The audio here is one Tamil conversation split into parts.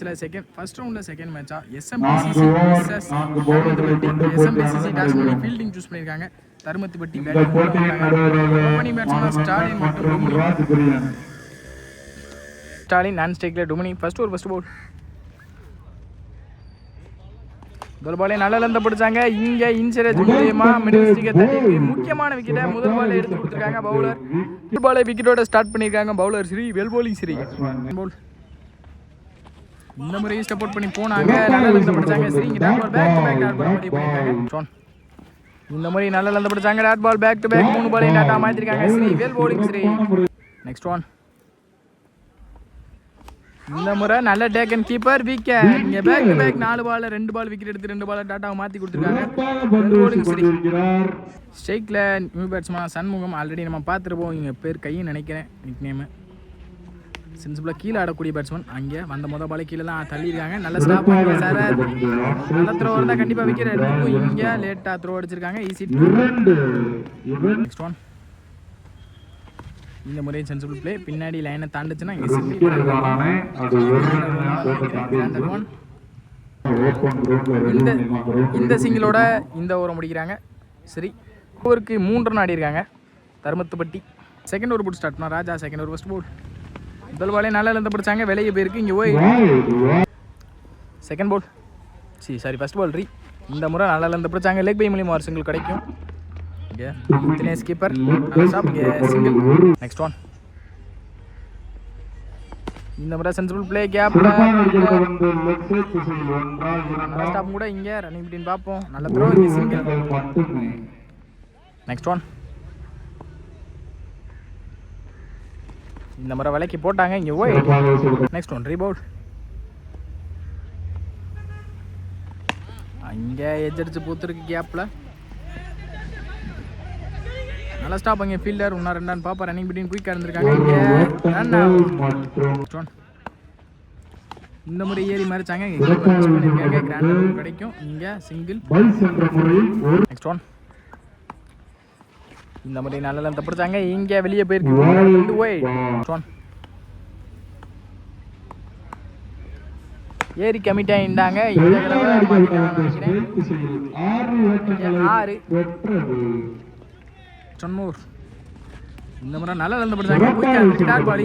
மேட்ச்சில் ஃபர்ஸ்ட் ரவுண்டில் செகண்ட் மேட்சா எஸ்எம்பிசிசி vs தருமத்துப்பட்டி. எஸ்எம்பிசிசி டாஸ் பண்ணி ஃபீல்டிங் சூஸ் பண்ணியிருக்காங்க. தருமத்துப்பட்டி ஓப்பனிங் பேட்ஸ்மேன் ஸ்டாலின் மற்றும் டுமினி. ஸ்டாலின் நான் ஸ்டேக்கில் டுமினி. First ball. முதல் பாலே நல்ல லந்த பிடிச்சாங்க. இங்கே இன்சரேஜ் மூலியமா மிடில் ஸ்டிக்கை தட்டி முக்கியமான விக்கெட்டை முதல் பாலே எடுத்து கொடுத்துருக்காங்க பவுலர். முதல் பாலே விக்கெட்டோட ஸ்டார்ட் பண்ணியிருக்காங்க bowler Sri. Well bowling Sri. இந்த முறையும் சப்போர்ட் பண்ணி போனாங்க. நல்ல லந்த பிடிச்சாங்க Sri. Back to back dot ball பண்ணியிருக்காங்க. இந்த முறை நல்ல லந்த பிடிச்சாங்க. Dot ball back to back 3 பாலையும் டாட்டா மாற்றிருக்காங்க Sri. Well bowling Sri. Next one. இந்த முறை நல்ல டேக் அண்ட் கீப்பர் விக்கெட். இங்க back to back 4 ball 2 ball wicket எடுத்து 2 பால் டாட்டாவை மாற்றி கொடுத்துருக்காங்க. ஸ்ட்ரைக்கில் நியூ பேட்ஸ்மேன் சண்முகம். ஆல்ரெடி நம்ம பார்த்துருப்போம். இங்கே பேர் கையும் நினைக்கிறேன் நிக் நேமு. சென்சிபிளாக கீழே ஆடக்கூடிய பேட்ஸ்மேன். அங்கே வந்த முதல் பாலை கீழே தான் தள்ளியிருக்காங்க. நல்ல ஸ்டாப் பண்ணி சார். நல்ல த்ரோ இருந்தால் கண்டிப்பாக விக்கெட் எடுக்கும். இங்கே லேட்டாக த்ரோ அடிச்சிருக்காங்க. ஈஸி. Next one. இந்த முறை சென்சிபிள் பிளே. பின்னாடி லைனை தாண்டுச்சுன்னா இங்கே இந்த சிங்கிளோட இந்த ஓவரை முடிக்கிறாங்க. சரி, ஓவருக்கு 3 ரன் ஆடிருக்காங்க தருமத்துப்பட்டி. செகண்ட் ஓவர் போட்டு ஸ்டார்ட் பண்ணா Raja. Second over first ball. முதல் பாலே நல்லா இருந்து பிடிச்சாங்க. வெளியே போயிருக்கு. இங்கே ஓய். Second ball. Sorry first ball ரீ. இந்த முறை நல்லா இருந்து பிடிச்சாங்க. லெக் பை மூலியமாக ஒரு சிங்கிள் கிடைக்கும். Dinesh keeper. Single. Next one. இந்த முறை சென்சிபிள் பிளே கேப்ல ஸ்டாப் கூட இங்கே ரன்னிங் பிட்வீன் பார்ப்போம். நல்ல த்ரோ. இங்கே சிங்கிள். Next one. இந்த முறை விலைக்கு போட்டாங்க. இங்கே ஓய். Next one. ரீபவுல். அங்கே எஜ்ஜடிச்சு பூத்துருக்கு கேப்பில். நல்லா ஸ்டாப். அங்கே ஃபீல்டர் 1 2 பாப்பா ரன்னிங் பிட்வீன் குயிக்காக இருந்திருக்காங்க. இந்த முறை ஏறி மறைச்சாங்க. கிராண்ட் கிடைக்கும். இங்கே சிங்கிள். Next one. இந்த முறை நல்ல லென்த் பிடிச்சாங்க. இங்கே வெளியே போயிருக்கு. ஓய். ஏறி கமிட் ஆகிட்டாங்க. இந்த தடவை 6. இந்த முறை நல்ல லென்த் பிடிச்சாங்க.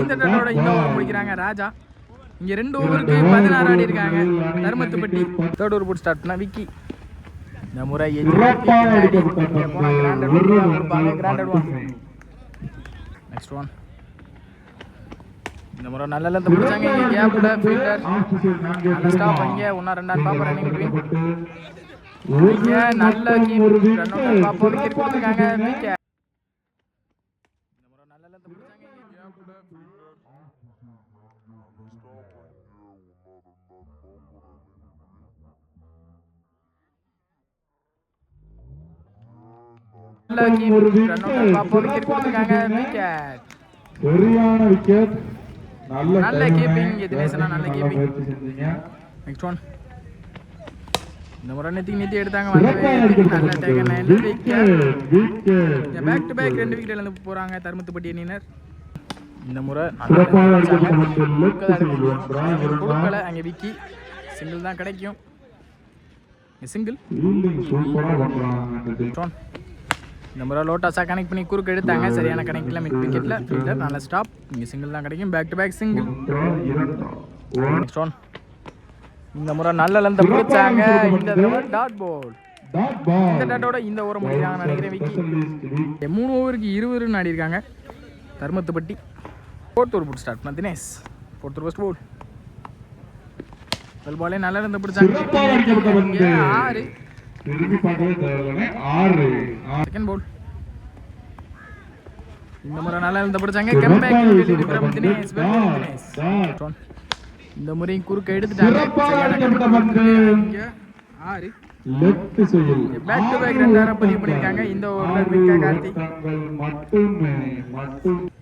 இந்த டட்டோட இந்த ஓவர் முடிக்கிறாங்க ராஜா. இங்கே 2 ஓவருக்கு 16 ஆடி இருக்காங்க தருமத்துப்பட்டி. தேர்ட் ஓவர் போட்டு ஸ்டார்ட் பண்ணா விக்கி. இந்த முறை நெக்ஸ்ட் ஒன். இந்த முறை நல்ல லென்த் பிடிச்சாங்க. இங்கே கேப்ல ஃபீல்டர் நல்ல ஸ்டாப். இங்கே 1 2 பாப்பா ரன்னிங் பிட்வீன். இங்கே நல்ல கீப் ரன் அவுட் பாப்பா விக்கெட் கொடுத்துருக்காங்க. விக்கெட். இந்த முறை நல்ல லென்த் பிடிச்சாங்க. இங்கே கேப்ல சரியான விக்கெட். நல்ல கீப்பிங். தினேசனா நல்ல கீப்பிங். Next one. இந்த முறை நித்தி எடுத்தாங்க. நல்ல taken. Back to back 2 wicket இழந்து போறாங்க தருமத்துப்பட்டி அணியினர். இந்த முறை கொடுக்கல. அங்கே விக்கி. சிங்கிள் தான் கிடைக்கும். சிங்கிள். இந்த முறை லோட்டாஸாக கனெக்ட் பண்ணி குறுக்கு எடுத்தாங்க. சரியான கனெக்டில் மிட் விக்கெட்டில் ஃபீல்டர் நல்ல ஸ்டாப். இங்கே சிங்கிள் தான் கிடைக்கும். Back to back single. Next one. இந்த முறை நல்ல லென்த் பிடிச்சாங்க. இந்த தடவை டாட் பால். இந்த டாட்டோட இந்த ஓவரை முடிக்கிறாங்க நினைக்கிறேன் விக்கி. 3 ஓவருக்கு 20 ரன் ஆடிருக்காங்க தருமத்துப்பட்டி. ஃபோர்த் ஓவர் போட்டு ஸ்டார்ட் பண்ண Dinesh. Fourth over first ball. முதல் பாலே நல்ல லென்த் பிடிச்சாங்க. 6. Second ball. இந்த முறை நல்லா இருந்த பிடிச்சாங்க. இந்த முறையும் குறுக்க எடுத்துட்டாங்க. பேக் டு பேக் 2 ரன் பதிவு பண்ணிருக்காங்க. இந்த ஓவர்ல விக்கெட் கார்த்தி.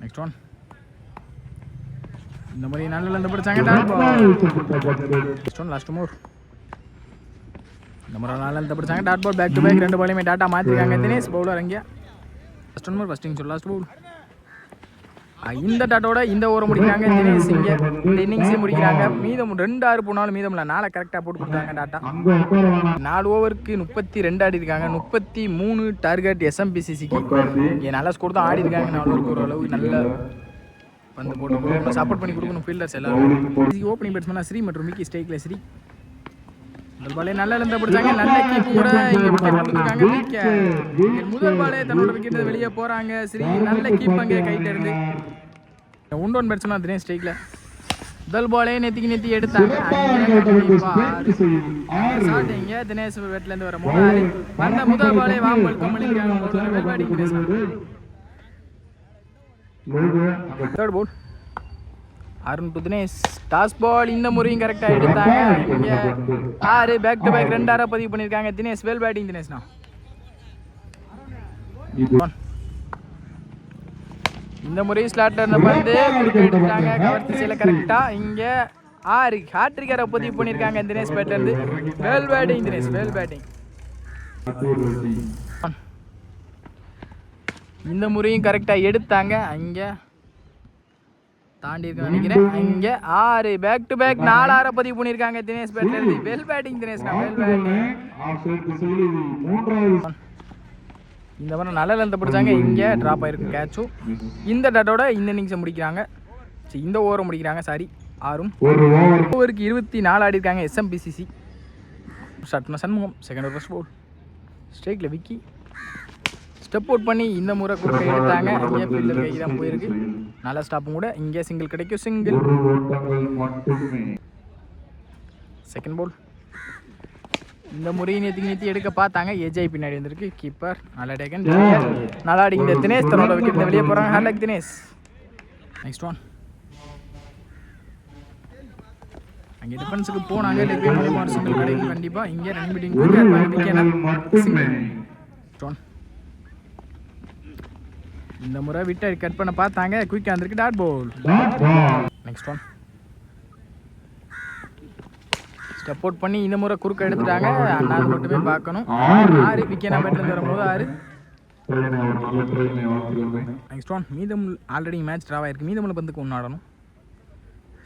Next one. இந்த முறை நல்ல இருந்த பிடிச்சாங்க. Next one. Last over. இந்த முறை நல்லா இருந்த பிடிச்சாங்க. Dot ball. Back to back 2 பாலையுமே டாட்டா மாற்றிருக்காங்க. தினேஷ் பவுலர். அங்கே first over first innings last ball. இந்த டாட்டோட இந்த ஓவரை முடிக்கிறாங்க தினேஷ். இங்கே இந்த இன்னிங்ஸே முடிக்கிறாங்க. மீதம் 2 6 போனாலும் மீதம் இல்லை. 4 கரெக்டாக போட்டு கொடுத்தாங்க டாட்டா. 4 ஓவருக்கு 32 ஆடி இருக்காங்க. 33 டார்கெட் எஸ்எம்பிசிசிக்கு. இங்கே நல்ல ஸ்கோர் தான் ஆடி இருக்காங்க. 4 ஓவருக்கு ஓரளவு நல்ல வந்து போட்டு சப்போர்ட் பண்ணி கொடுக்கணும் ஃபீல்டர்ஸ் எல்லாரும். ஓப்பனிங் பேட்ஸ்மேனாக ஸ்ரீ மற்றும் மிக்கி ஸ்டேக்கில் ஸ்ரீ முதல் பாலே நல்ல லெந்த பிடிச்சாங்க. நல்ல கீப் கூட இங்கே விக்கெட் கொடுத்துருக்காங்க. முதல் பாலே தன்னோட விக்கெட் வெளியே போகிறாங்க. ஸ்ரீ நல்ல கீப் அங்கே கைட்ட இருந்து ஒன் பேட்ஸ்மேனாக தினேஷ் ஸ்டேக்கில் முதல் பாலே நெத்தி எடுத்தாங்க. இங்கே தினேஷ் பேட்லேருந்து வர வந்த முதல் பாலே வாம் வெல்கம் பண்ணியிருக்காங்க. Third ball Arun to Dinesh. Toss ball இந்த முறையும் கரெக்டாக எடுத்தாங்க. இங்கே 6 பேக் டு பேக் 2 6 பதிவு பண்ணியிருக்காங்க தினேஷ். Well batting தினேஷ்னா. இந்த முறையும் ஸ்லாட்டில் இருந்த பந்து எடுத்தாங்க. கவர் திசையில் கரெக்டாக இங்கே 6 ஹாட்ரிக்கரை பதிவு பண்ணியிருக்காங்க தினேஷ் பேட்லேருந்து. Well batting Dinesh. Well batting. இந்த முறையும் கரெக்டாக எடுத்தாங்க. அங்கே தாண்டி இருக்க நினைக்கிறேன். இங்கே 6 பேக் டு பேக் 4 6 பதிவு பண்ணியிருக்காங்க தினேஷ் பேட்லேருந்து. Well batting Dinesh. Well batting. இந்த மாதிரி நல்ல லெந்த பிடிச்சாங்க. இங்கே ட்ராப் ஆயிருக்கு கேட்சும். இந்த டாட்டோட இந்த இன்னிங்ஸை முடிக்கிறாங்க. இந்த ஓவரை முடிக்கிறாங்க. சாரி 6 ஓவருக்கு 24 ஆடி இருக்காங்க எஸ்எம்பிசிசி. ஸ்டார்ட் பண்ண Shanmugam. Second over first ball ஸ்ட்ரைக்கில் விக்கி ஸ்டெப் அவுட் பண்ணி இந்த முறை குறுக்க எடுத்தாங்க. இங்கே ஃபீல்டர் கை தான் போயிருக்கு. நல்ல ஸ்டாப்பும் கூட. இங்கே சிங்கிள் கிடைக்கும். சிங்கிள். செகண்ட் பால் இந்த முறையை நேற்று எடுக்க பார்த்தாங்க. ஏஜை பின்னாடி வந்திருக்கு. கீப்பர் நல்லா டேக்கன். நல்லா அடிக்கிற தினேஷ் தன்னோட விக்கெட் வெளியே போகிறாங்க. ஹேர்லக் தினேஷ். நெக்ஸ்ட் ஒன் அங்கே டிஃபென்ஸுக்கு போனாங்க. சிங்கிள் கிடைக்கும் கண்டிப்பாக. இங்கே ரன் மீட்டிங் சிங்கிள். இந்த முறை விட்டு கட் பண்ண பார்த்தாங்க. குயிக்காக வந்திருக்கு. Dot ball. Next one step out பண்ணி இந்த முறை குறுக்க எடுத்துட்டாங்க. அண்ணாது மட்டுமே பார்க்கணும். 6 விக்கெட் பேட்லேருந்து வரும்போது 6. நெக்ஸ்ட் ஒன் மீதம் ஆல்ரெடி மேட்ச் ட்ராவ் ஆயிருக்கு. மீதமுள்ள பந்துக்கு ஒன்று ஆடணும்.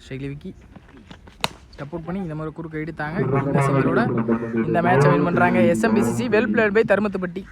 ஸ்ட்ரைக்லி விக்கி ஸ்டெப் அவுட் பண்ணி இந்த முறை குறுக்க எடுத்தாங்க. இந்த சிங்கிளோட இந்த மேட்சை வின் பண்ணுறாங்க SMBCC. Well played by Dharmathupatti.